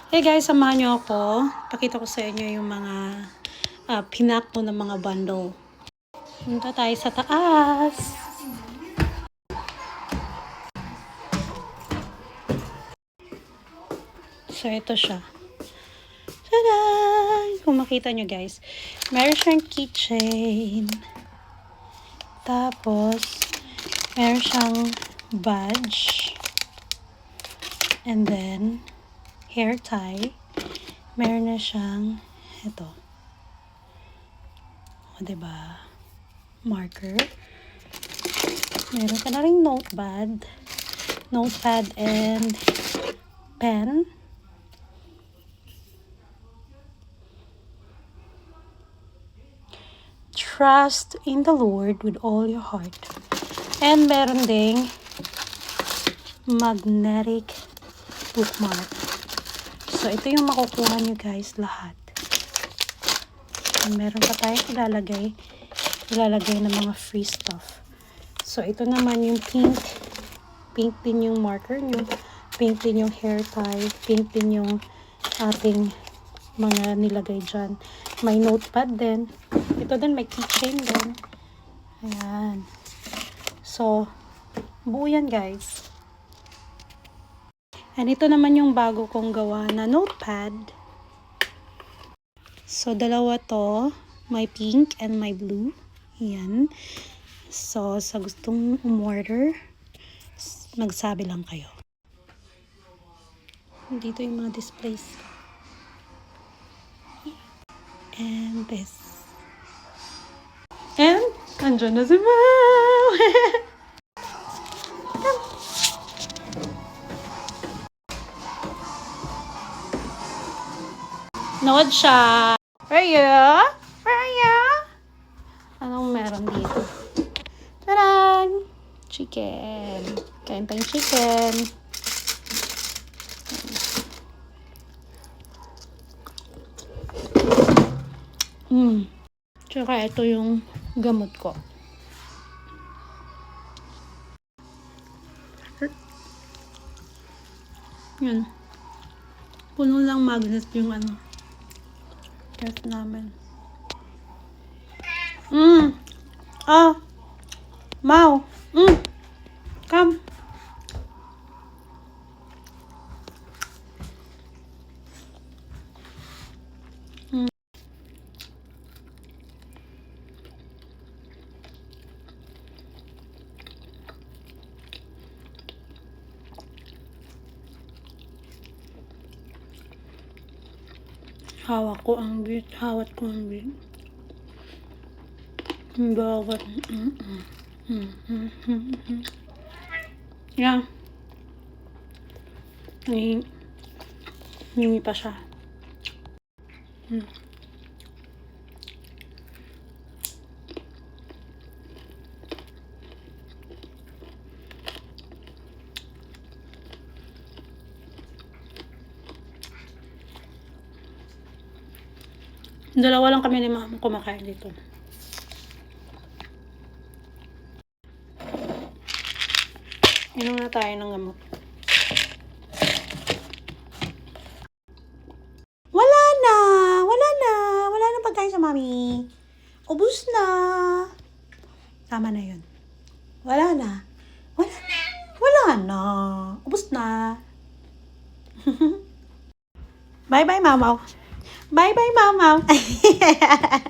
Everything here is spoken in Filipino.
Hey guys, samahan niyo ako. Pakita ko sa inyo yung mga pinak ko ng mga bundle. Punta tayo sa taas. So, ito siya. Tada! Kung makita nyo guys, meron siyang keychain. Tapos, meron siyang badge. And then, hair tie. Meron na siyang ito. O, diba? Marker. Meron ka na ring notepad and pen. Trust in the Lord with all your heart. And meron ding magnetic bookmark. So, ito yung makukuha nyo guys lahat. And meron pa tayong ilalagay ng mga free stuff. So, ito naman yung pink. Pink din yung marker nyo. Pink din yung hair tie. Pink din yung ating mga nilagay dyan. May notepad din. Ito din, may keychain din. Ayan. So, buo yan guys. And ito naman yung bago kong gawa na notepad. So, dalawa to. May pink and may blue. Ayan. So, sa gustong umorder, magsabi lang kayo. Dito yung mga displays. And this. And, andyan na si Mau! Nood siya! Raya? Raya? Anong meron dito? Tadaan! Chicken. Kain tayong chicken. Tsaka ito yung gamot ko. Yan. Puno lang magnet yung ano. Test namin. Mau. Come. Hawat ko ang bit. Bakit? Yeah. Hingi pa siya. Dalawa lang kami ni mama kumakain dito. Inom na tayo ng gamot. Wala na pagkain sa mami. Ubus na. Tama na yun. Wala na. Ubus na. Bye-bye, mamaw. Bye-bye, mamaw.